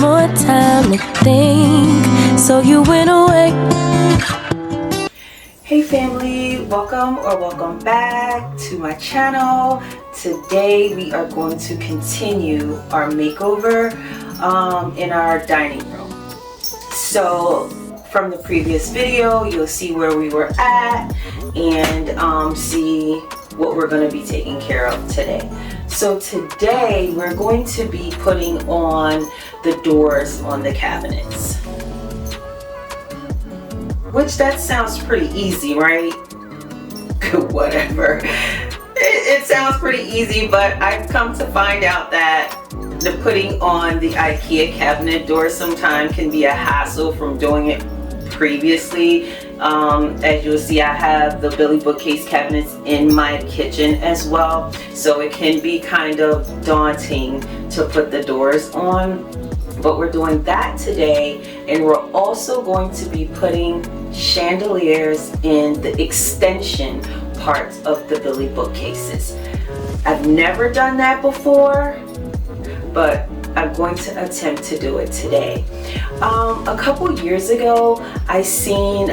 more time to think, so you went away. Hey family, welcome back to my channel. Today we are going to continue our makeover in our dining room. So from the previous video, you'll see where we were at and see what we're going to be taking care of today. So today we're going to be putting on the doors on the cabinets. Which that sounds pretty easy, right? Whatever. It sounds pretty easy, but I've come to find out that the putting on the IKEA cabinet door sometimes can be a hassle from doing it previously. As you'll see, I have the Billy bookcase cabinets in my kitchen as well, so it can be kind of daunting to put the doors on. But we're doing that today, and we're also going to be putting chandeliers in the extension parts of the Billy bookcases. I've never done that before, but I'm going to attempt to do it today. A couple years ago, I seen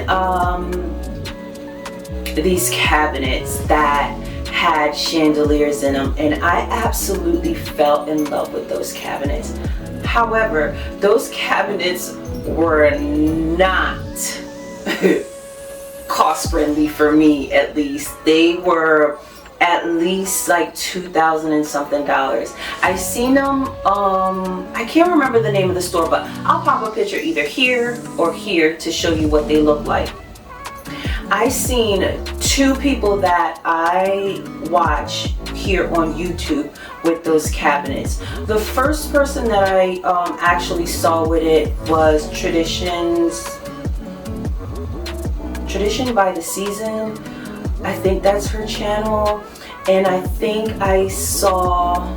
these cabinets that had chandeliers in them, and I absolutely fell in love with those cabinets. However, those cabinets were not cost friendly for me, at least. They were at least like $2,000 and something. I seen them, I can't remember the name of the store, but I'll pop a picture either here or here to show you what they look like. I seen two people that I watch here on YouTube with those cabinets. The first person that I actually saw with it was Tradition by the Season. I think that's her channel, and I think I saw,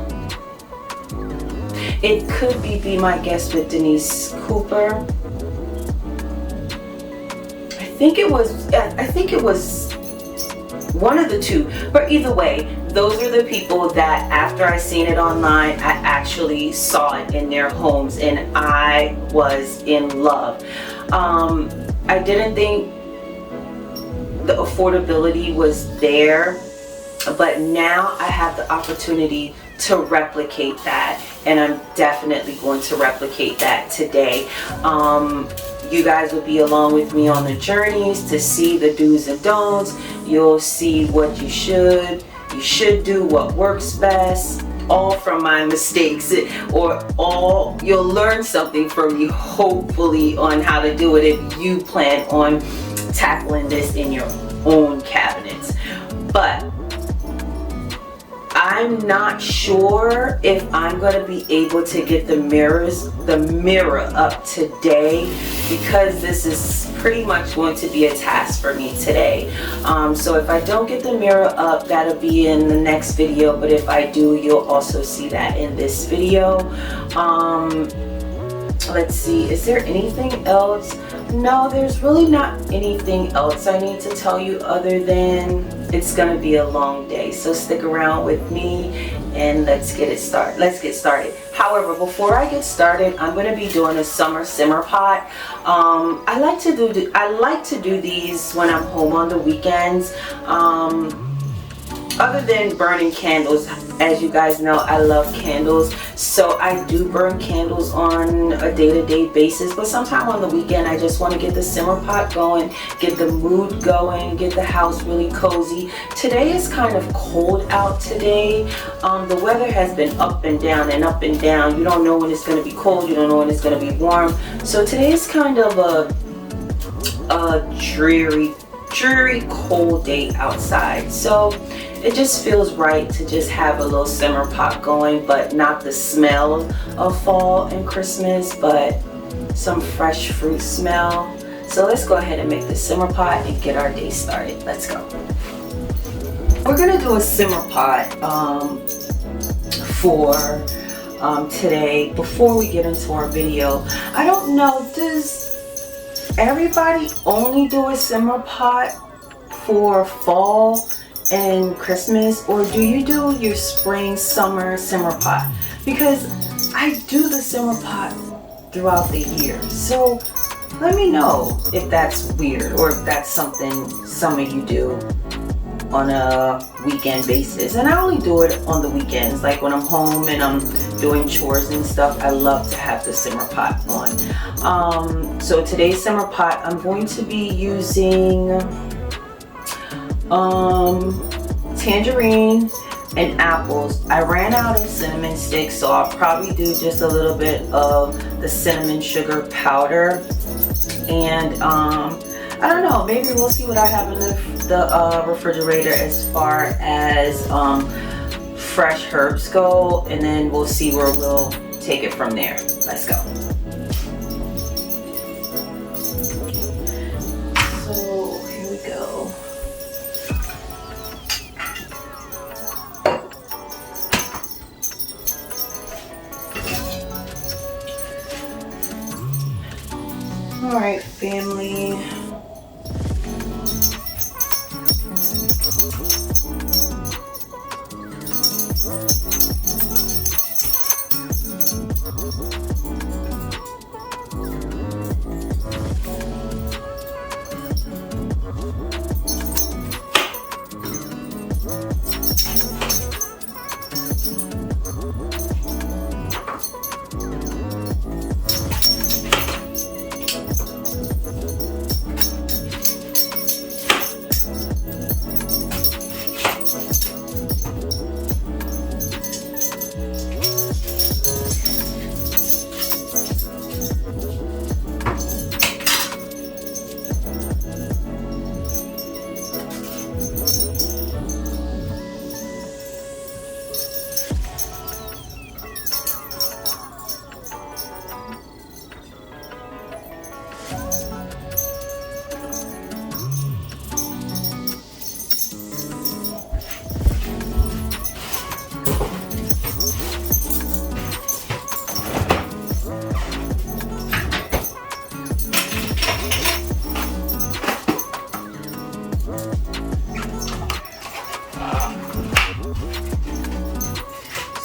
it could be My Guest with Denise Cooper. I think it was one of the two, but either way, those are the people that after I seen it online, I actually saw it in their homes, and I was in love. I didn't think the affordability was there, but now I have the opportunity to replicate that, and I'm definitely going to replicate that today. You guys will be along with me on the journeys to see the do's and don'ts. You'll see what you should do, what works best, all from my mistakes, or all you'll learn something from me, hopefully, on how to do it if you plan on tackling this in your own cabinets. But I'm not sure if I'm going to be able to get the mirror up today, because this is pretty much going to be a task for me today. So if I don't get the mirror up, that'll be in the next video, but if I do, you'll also see that in this video. Let's see, is there anything else? No, there's really not anything else I need to tell you other than it's gonna be a long day. So stick around with me and let's get started. However, before I get started, I'm gonna be doing a summer simmer pot. I like to do these when I'm home on the weekends. Other than burning candles, as you guys know, I love candles, so I do burn candles on a day-to-day basis, but sometime on the weekend I just want to get the simmer pot going, get the mood going, get the house really cozy. Today is kind of cold out today. The weather has been up and down and up and down. You don't know when it's going to be cold, you don't know when it's going to be warm. So today is kind of a dreary cold day outside. So it just feels right to just have a little simmer pot going, but not the smell of fall and Christmas, but some fresh fruit smell. So let's go ahead and make the simmer pot and get our day started. Let's go. We're gonna do a simmer pot for today. Before we get into our video, I don't know, does everybody only do a simmer pot for fall and Christmas, or do you do your spring, summer simmer pot? Because I do the simmer pot throughout the year. So let me know if that's weird or if that's something some of you do on a weekend basis. And I only do it on the weekends, like when I'm home and I'm doing chores and stuff. I love to have the simmer pot on. So today's simmer pot, I'm going to be using tangerine and apples. I ran out of cinnamon sticks, so I'll probably do just a little bit of the cinnamon sugar powder. And I don't know, maybe we'll see what I have in the refrigerator as far as fresh herbs go, and then we'll see where we'll take it from there. Let's go. So here we go. All right, family.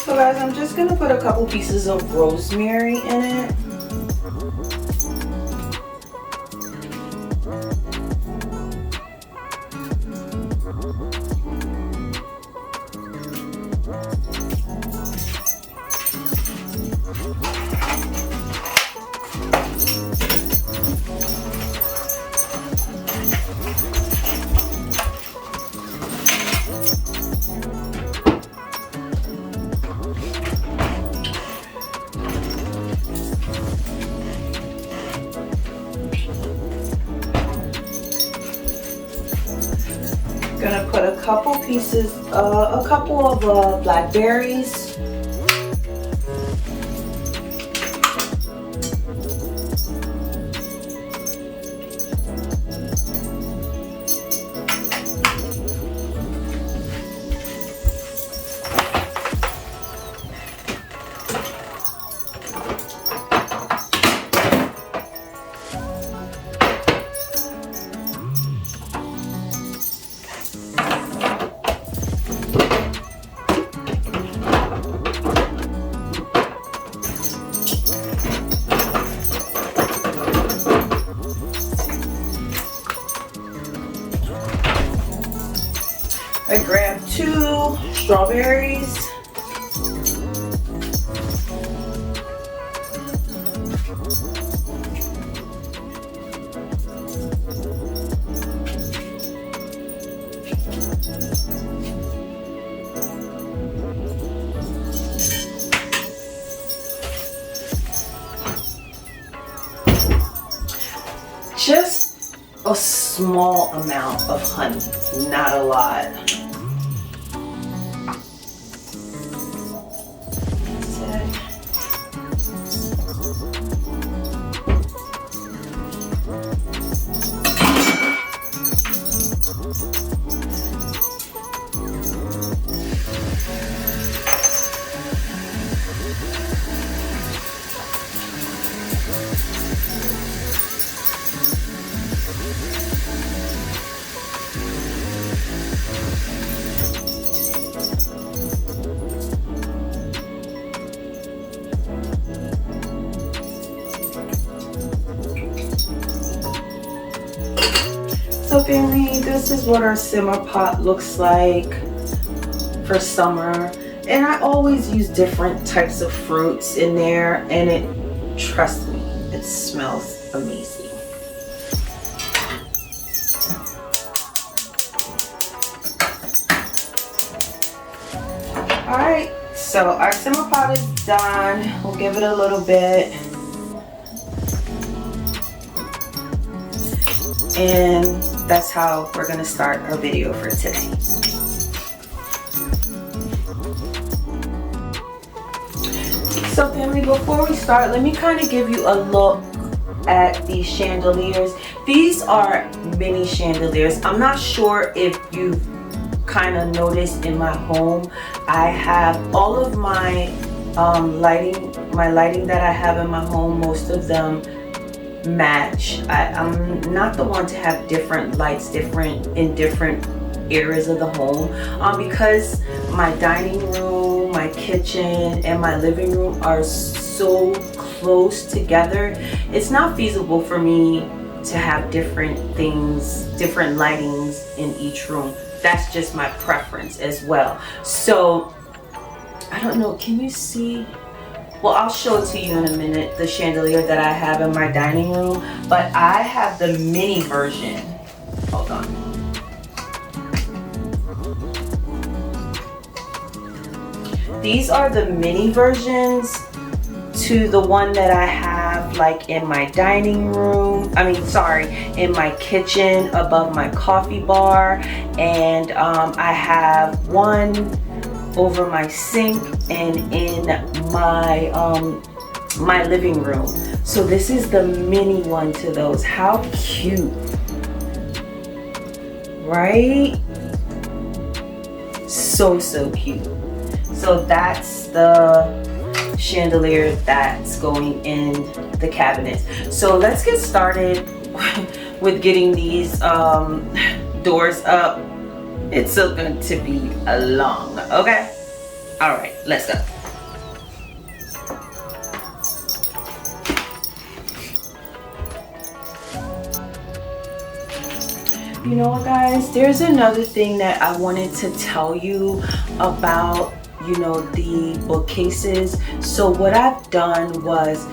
So guys, I'm just gonna put a couple pieces of rosemary in it. Gonna put a couple pieces, a couple of blackberries. I grabbed 2 strawberries. Just a small amount of honey, not a lot. So family, this is what our simmer pot looks like for summer. And I always use different types of fruits in there, and trust me, it smells amazing. All right, so our simmer pot is done. We'll give it a little bit. And that's how we're gonna start our video for today. So family, before we start, let me kind of give you a look at these chandeliers. These are mini chandeliers. I'm not sure if you've kind of noticed in my home, I have all of my lighting that I have in my home, most of them match. I'm not the one to have different lights in different areas of the home, because my dining room, my kitchen, and my living room are so close together. It's not feasible for me to have different things, different lightings in each room. That's just my preference as well. So I don't know, can you see? Well, I'll show it to you in a minute, the chandelier that I have in my dining room, but I have the mini version. Hold on. These are the mini versions to the one that I have like in my dining room, in my kitchen above my coffee bar, and I have one over my sink and in my my living room. So this is the mini one to those. How cute, right? So cute. So that's the chandelier that's going in the cabinets. So let's get started with getting these doors up. It's still going to be long, okay? All right, let's go. You know what, guys? There's another thing that I wanted to tell you about, you know, the bookcases. So what I've done was,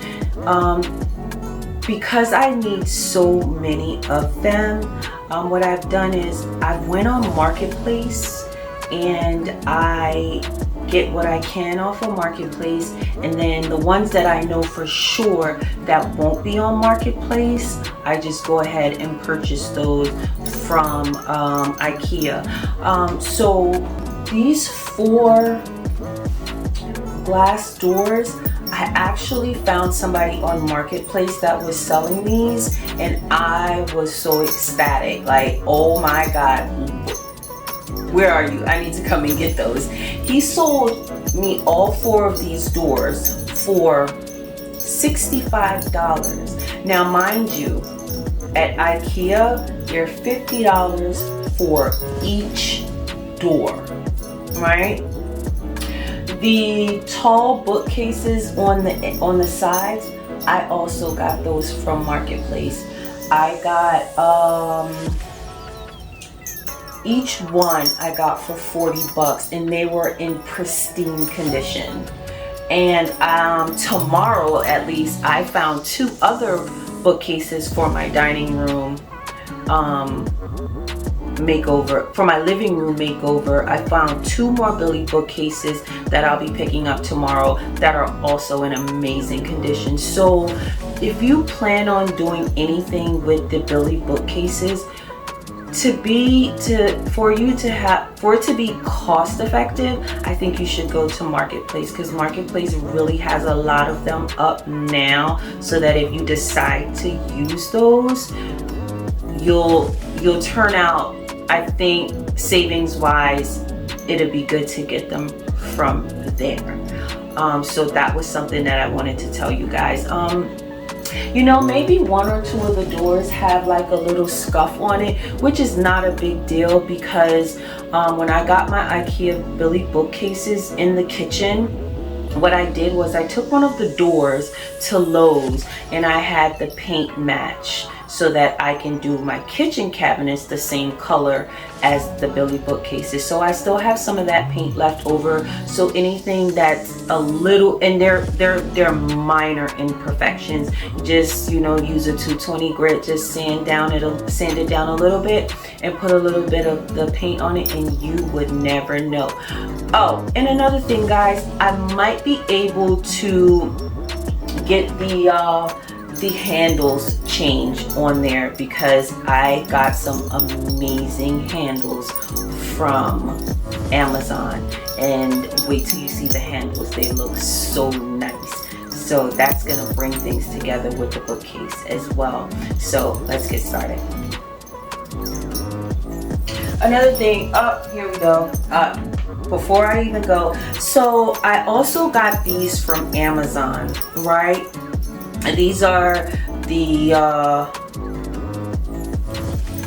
because I need so many of them, what I've done is I went on Marketplace and I get what I can off of Marketplace, and then the ones that I know for sure that won't be on Marketplace, I just go ahead and purchase those from IKEA. So these 4 glass doors, I actually found somebody on Marketplace that was selling these, and I was so ecstatic. Like, oh my God, where are you? I need to come and get those. He sold me all 4 of these doors for $65. Now, mind you, at IKEA, they're $50 for each door, right? The tall bookcases on the sides, I also got those from Marketplace. I got each one I got for $40, and they were in pristine condition. And tomorrow, at least, I found 2 other bookcases for my dining room makeover. For my living room makeover, I found 2 more Billy bookcases that I'll be picking up tomorrow that are also in amazing condition. So if you plan on doing anything with the Billy bookcases, for it to be cost effective, I think you should go to Marketplace, because Marketplace really has a lot of them up now, so that if you decide to use those, you'll turn out, I think, savings wise, it'd be good to get them from there. So that was something that I wanted to tell you guys. You know, maybe 1 or 2 of the doors have like a little scuff on it, which is not a big deal, because when I got my IKEA Billy bookcases in the kitchen, what I did was I took one of the doors to Lowe's and I had the paint match. so that I can do my kitchen cabinets the same color as the Billy bookcases. So I still have some of that paint left over. So anything that's a little, and they're minor imperfections, just, you know, use a 220 grit, just sand it down a little bit and put a little bit of the paint on it, and you would never know. Oh, and another thing, guys, I might be able to get the handles changed on there, because I got some amazing handles from Amazon, and wait till you see the handles. They look so nice. So that's gonna bring things together with the bookcase as well. So let's get started. Another thing, here we go. Before I even go, so I also got these from Amazon, right? And these are the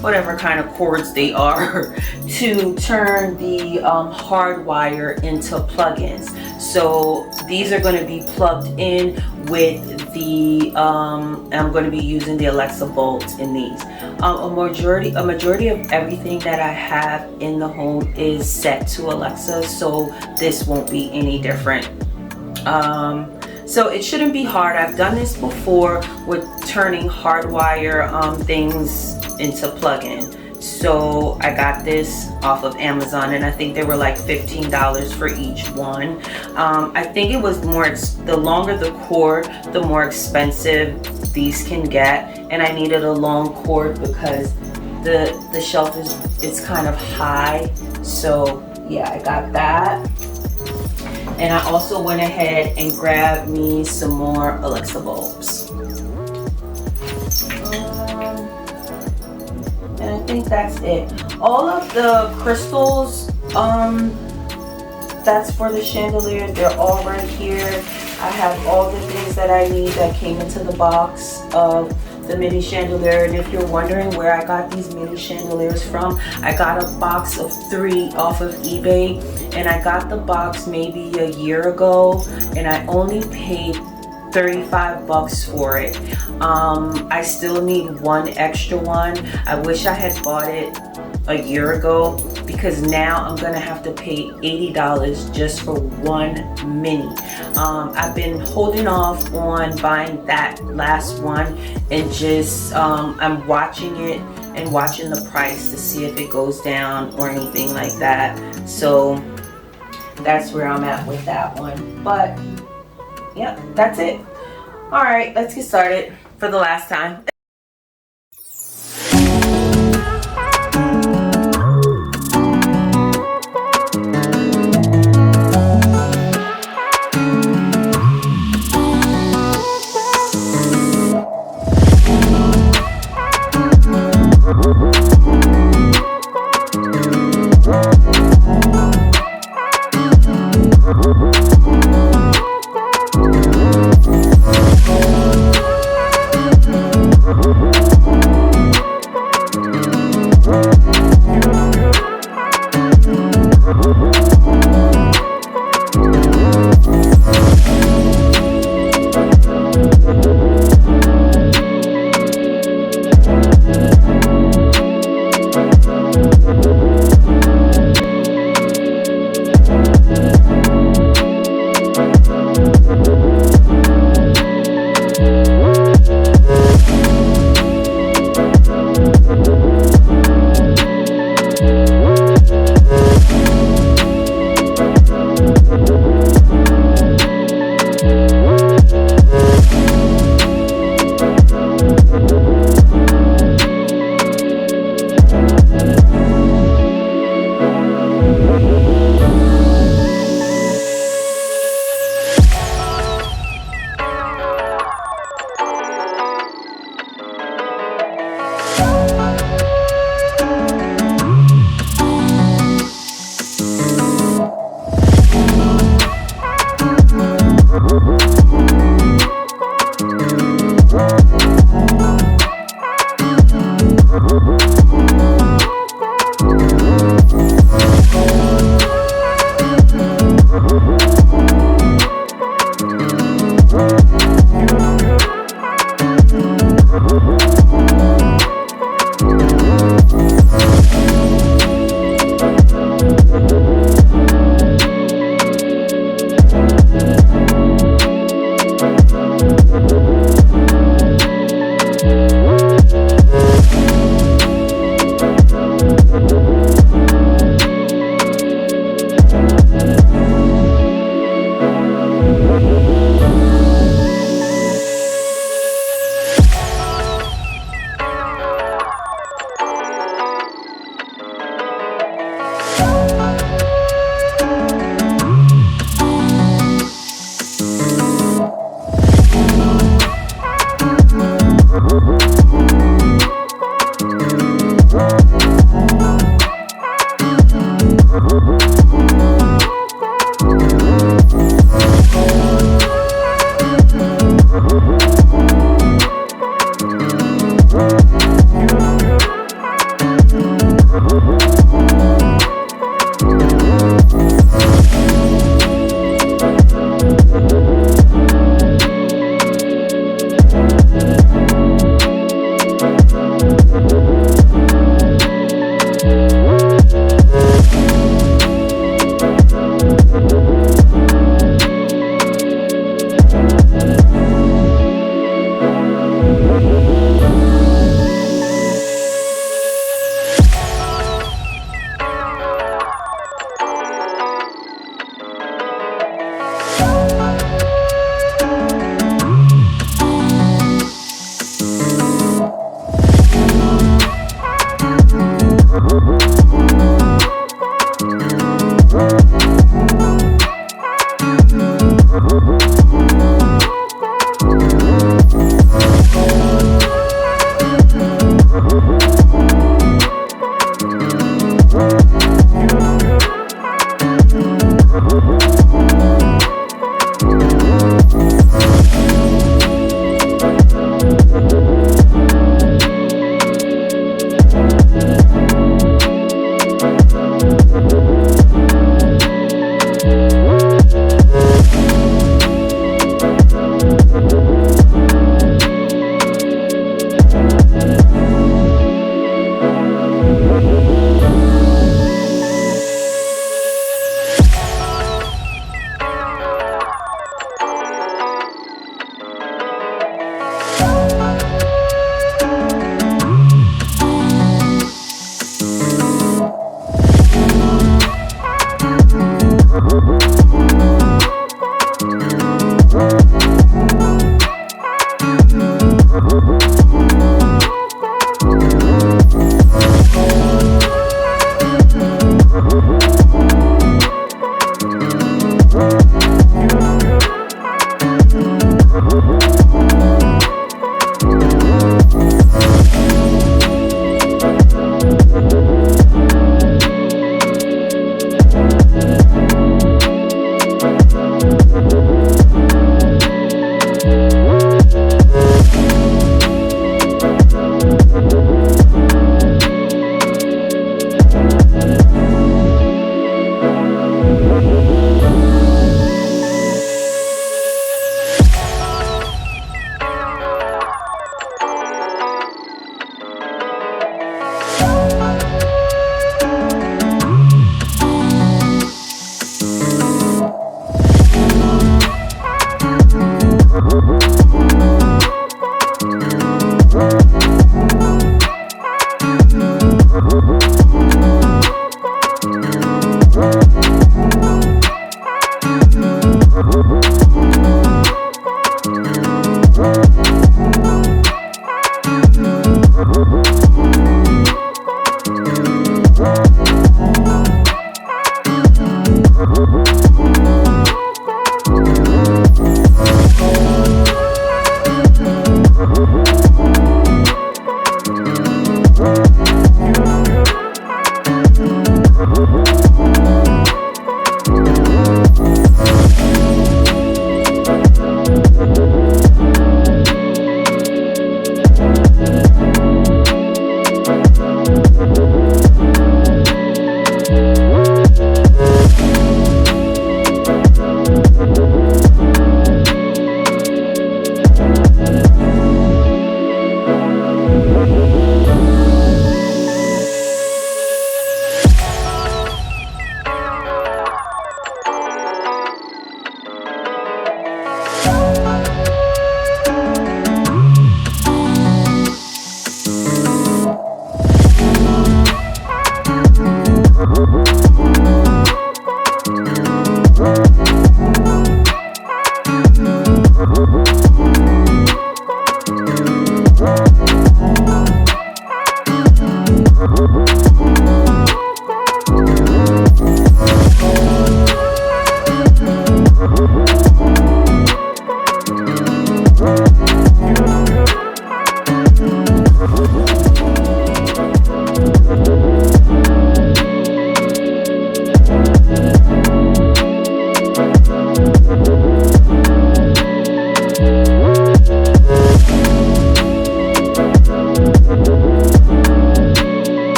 whatever kind of cords they are to turn the hard wire into plugins. So these are going to be plugged in with the I'm going to be using the Alexa bolts in these. A majority of everything that I have in the home is set to Alexa, so this won't be any different. So it shouldn't be hard. I've done this before with turning hardwire things into plug-in. So I got this off of Amazon, and I think they were like $15 for each one. I think it was more, the longer the cord, the more expensive these can get. And I needed a long cord because the shelf it's kind of high. So yeah, I got that. And I also went ahead and grabbed me some more Alexa bulbs. And I think that's it. All of the crystals, that's for the chandelier. They're all right here. I have all the things that I need that came into the box of the mini chandelier. And if you're wondering where I got these mini chandeliers from, I got a box of 3 off of eBay, and I got the box maybe a year ago, and I only paid $35 for it. I still need one extra one. I wish I had bought it a year ago, because now I'm gonna have to pay $80 just for one mini. I've been holding off on buying that last one, and just I'm watching it and watching the price to see if it goes down or anything like that. So that's where I'm at with that one. But yeah, that's it. All right, let's get started for the last time.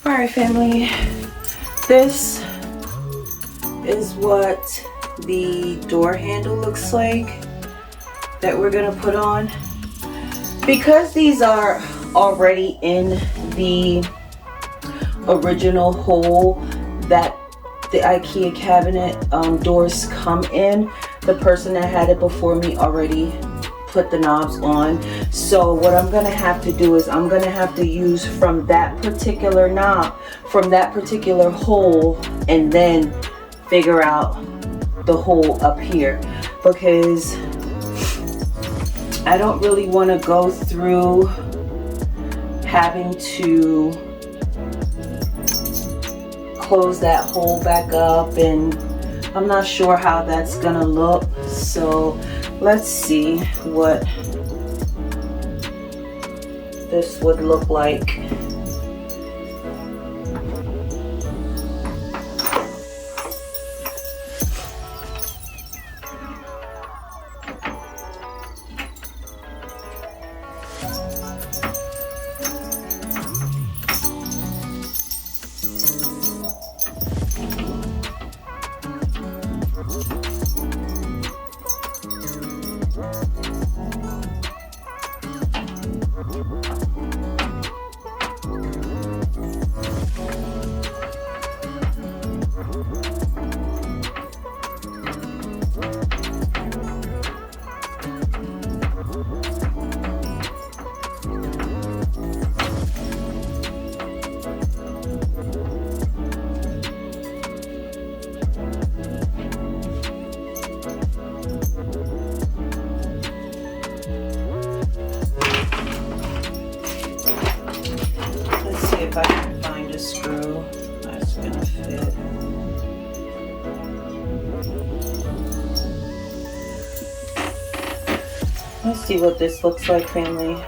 Alright, family, this is what the door handle looks like that we're gonna put on. Because these are already in the original hole that the IKEA cabinet doors come in, the person that had it before me already put the knobs on. So what I'm gonna have to do is I'm gonna have to use from that particular knob, from that particular hole, and then figure out the hole up here, because I don't really want to go through having to close that hole back up, and I'm not sure how that's gonna look. So let's see what this would look like. If I can find a screw that's gonna fit. Let's see what this looks like, family.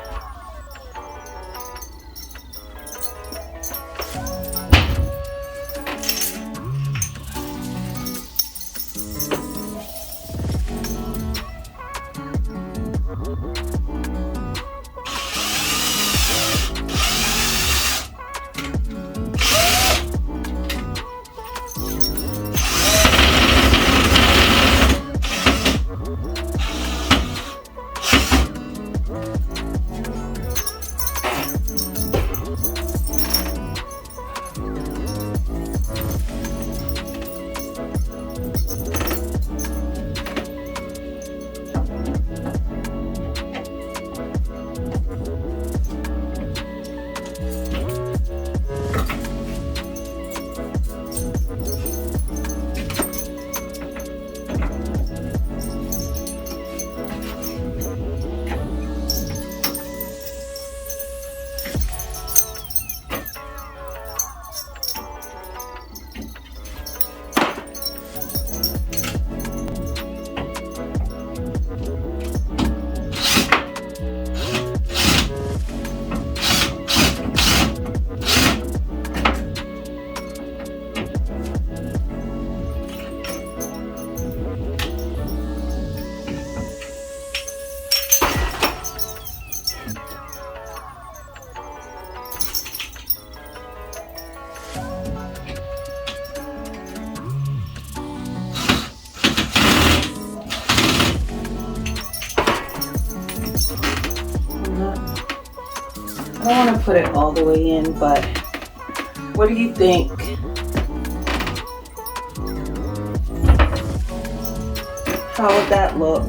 I don't want to put it all the way in, but what do you think? How would that look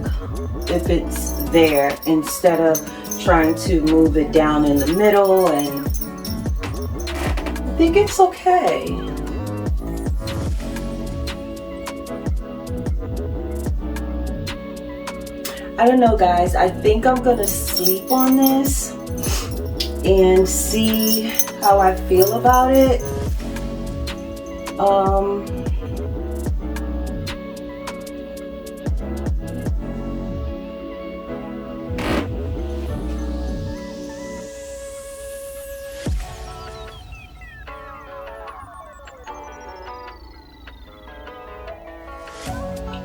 if it's there instead of trying to move it down in the middle? And I think it's okay. I don't know, guys. I think I'm gonna sleep on this and see how I feel about it.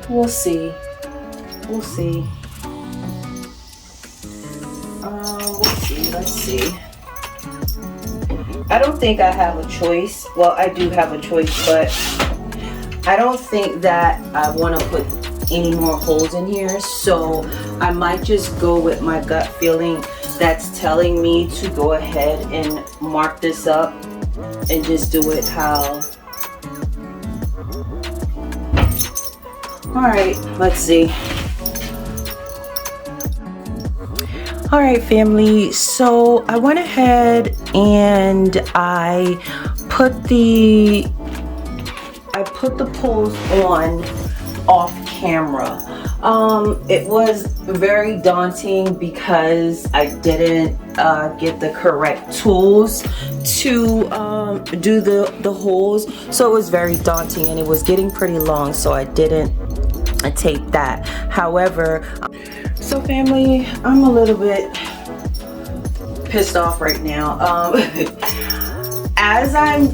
We'll see. We'll see. We'll see. Let's see. I don't think I have a choice. Well, I do have a choice, but I don't think that I want to put any more holes in here. So I might just go with my gut feeling that's telling me to go ahead and mark this up and just do it how. All right, let's see. All right, family, so I went ahead and I put the poles on off camera. It was very daunting because I didn't get the correct tools to do the holes, so it was very daunting and it was getting pretty long, so I didn't tape that. However, so family, I'm a little bit pissed off right now. As I'm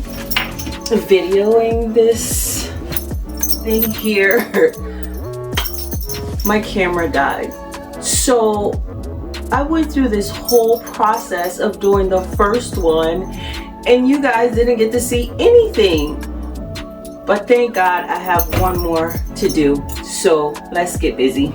videoing this thing here, my camera died. So I went through this whole process of doing the first one and you guys didn't get to see anything. But thank God I have one more to do. So let's get busy.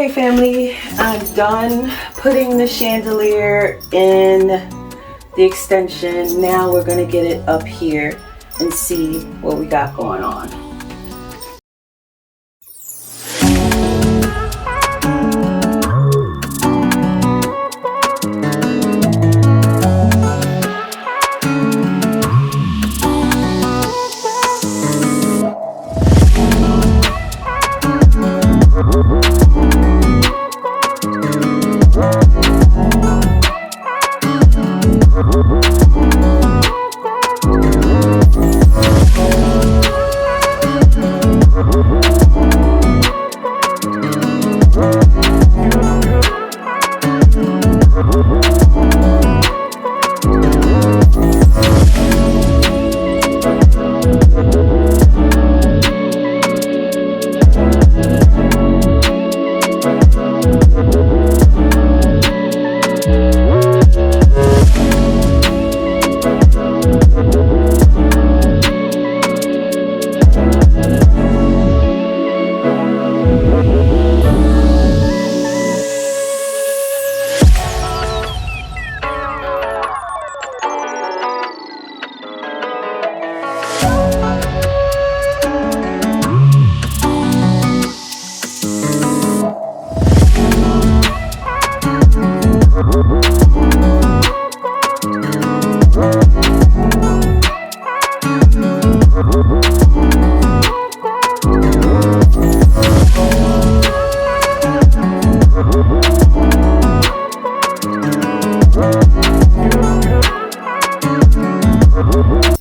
Okay, family, I'm done putting the chandelier in the extension. Now we're gonna get it up here and see what we got going on.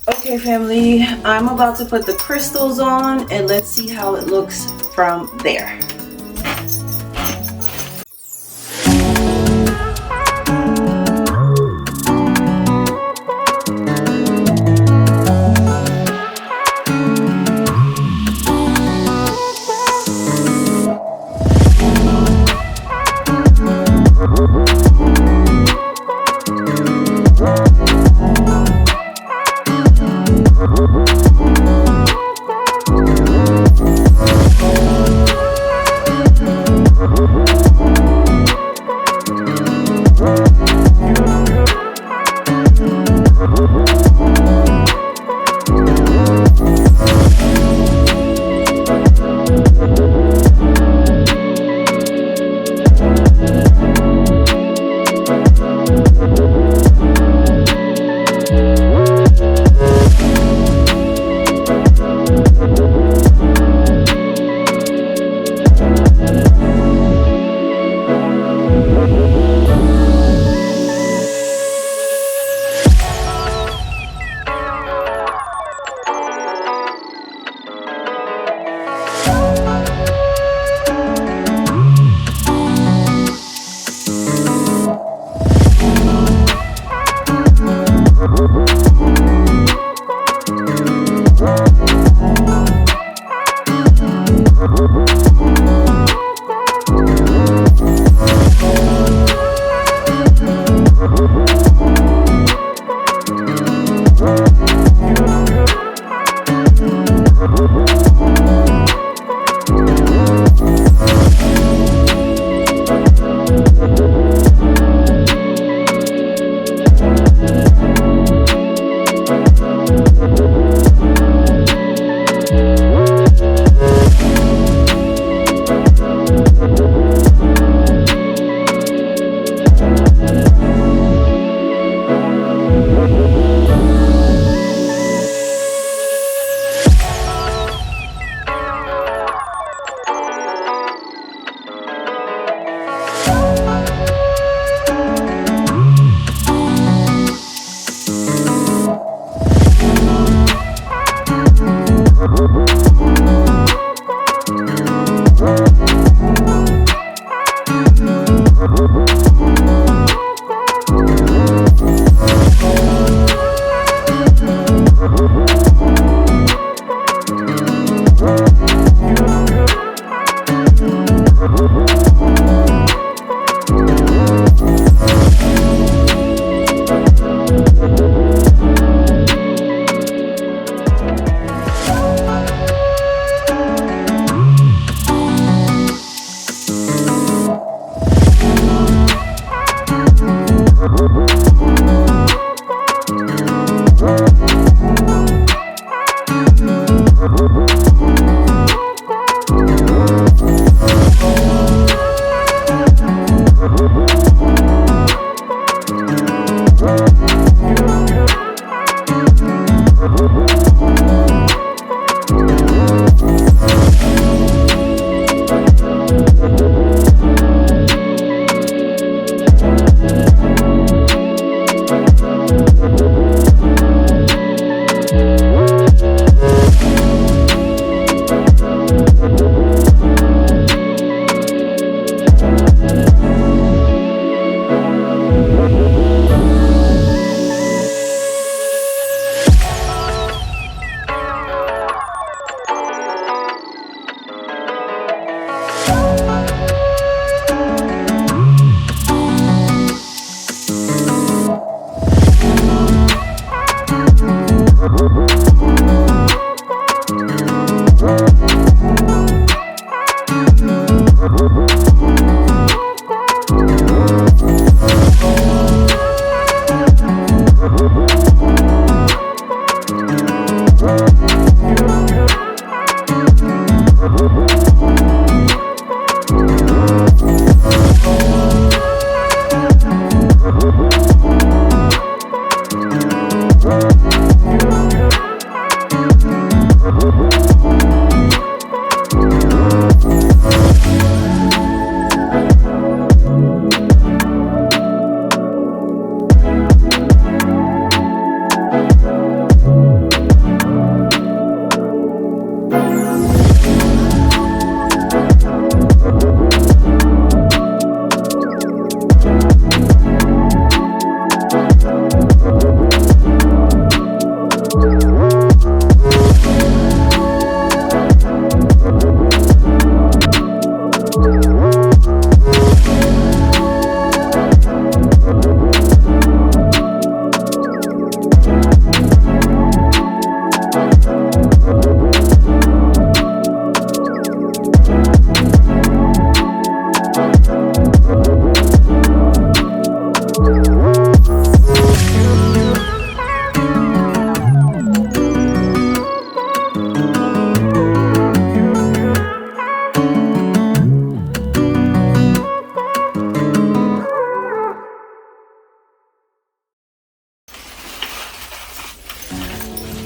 Okay, family, I'm about to put the crystals on and let's see how it looks from there.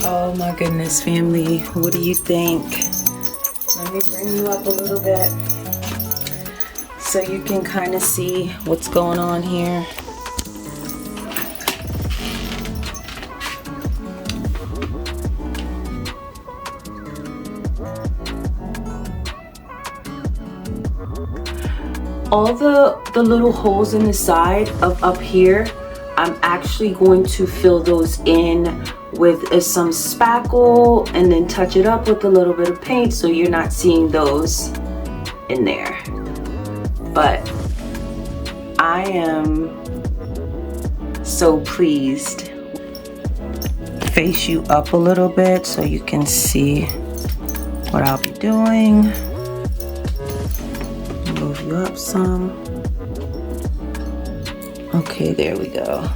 Oh my goodness, family, what do you think? Let me bring you up a little bit so you can kind of see what's going on here. All the little holes in the side of up here, I'm actually going to fill those in with some spackle and then touch it up with a little bit of paint so you're not seeing those in there. But I am so pleased. Face you up a little bit so you can see what I'll be doing. Move you up some. Okay, there we go.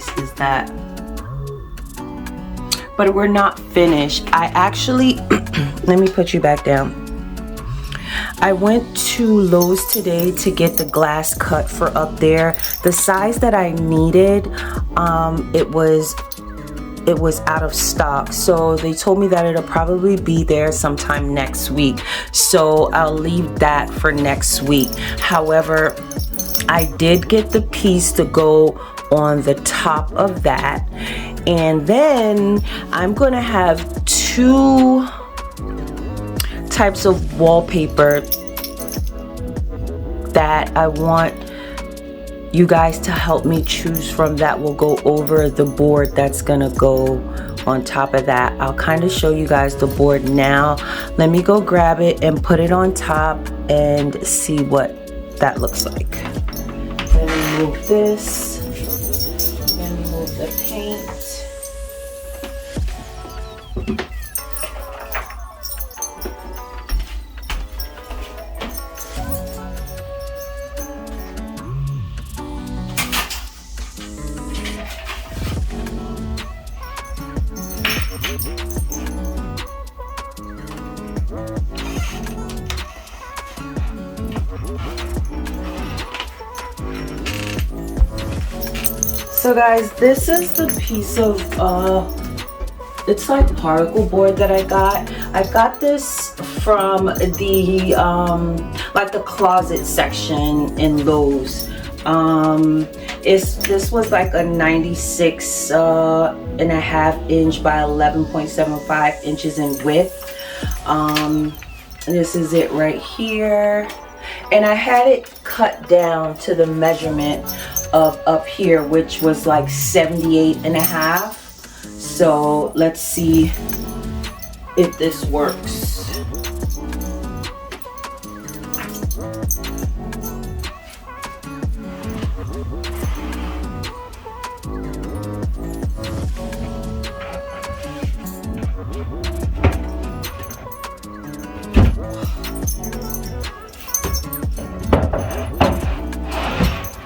guys, is that, but we're not finished. I actually, let me put you back down. I went to Lowe's today to get the glass cut for up there. The size that I needed, it was out of stock, so they told me that it'll probably be there sometime next week, so I'll leave that for next week. However, I did get the piece to go on the top of that, and then I'm gonna have 2 types of wallpaper that I want you guys to help me choose from that will go over the board that's gonna go on top of that. I'll kind of show you guys the board now. Let me go grab it and put it on top and see what that looks like. Let me move this. Let me move the paint. So guys, this is the piece of it's like particle board that I got. I got this from the like the closet section in Lowe's. This was like a 96 and a half inch by 11.75 inches in width. This is it right here, and I had it cut down to the measurement of up here, which was like 78 and a half. So let's see if this works.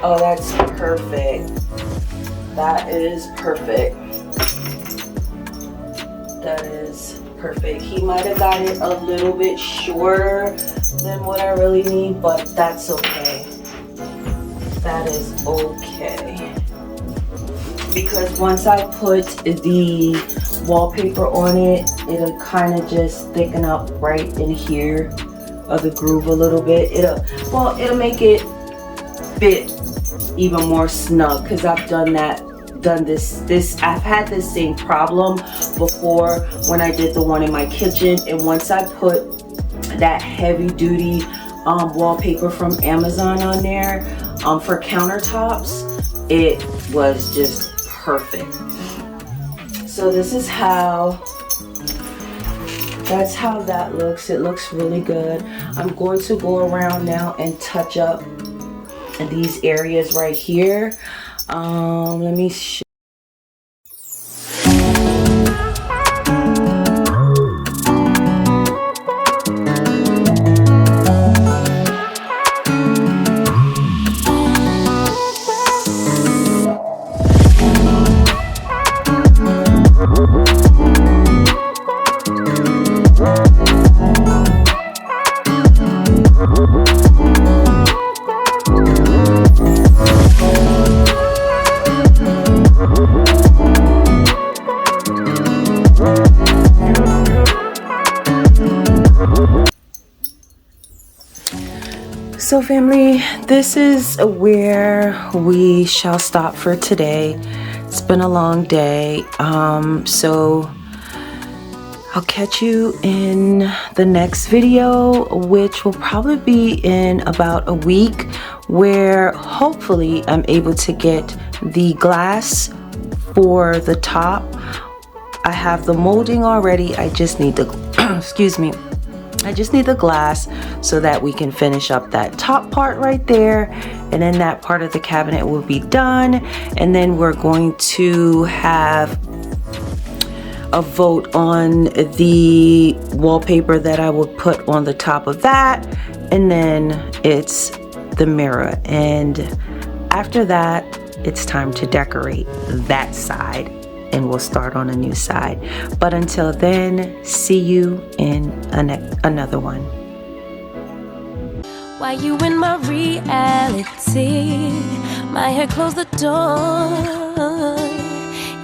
Oh, that's perfect. That is perfect. That is perfect. He might have got it a little bit shorter than what I really need, but that's okay. That is okay. Because once I put the wallpaper on it, it'll kind of just thicken up right in here of the groove a little bit. It'll make it fit even more snug, because I've done this. I've had this same problem before when I did the one in my kitchen, and once I put that heavy duty wallpaper from Amazon on there for countertops, it was just perfect. So this is that's how that looks. It looks really good. I'm going to go around now and touch up these areas right here. Let me show. So family, this is where we shall stop for today. It's been a long day, so I'll catch you in the next video, which will probably be in about a week, where hopefully I'm able to get the glass for the top. I have the molding already. I just need the excuse me, I just need the glass so that we can finish up that top part right there, and then that part of the cabinet will be done. And then we're going to have a vote on the wallpaper that I will put on the top of that, and then it's the mirror. And after that, it's time to decorate that side, and we'll start on a new side. But until then, see you in another one. Why you in my reality? My hair closed the door,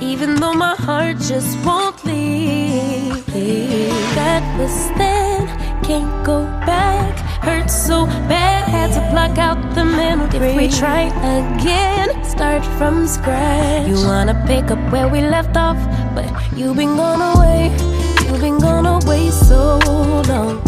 even though my heart just won't leave. That was then, can't go back. Hurt so bad, had to block out the memory. If we try again, start from scratch. You wanna pick up where we left off, but you've been gone away so long.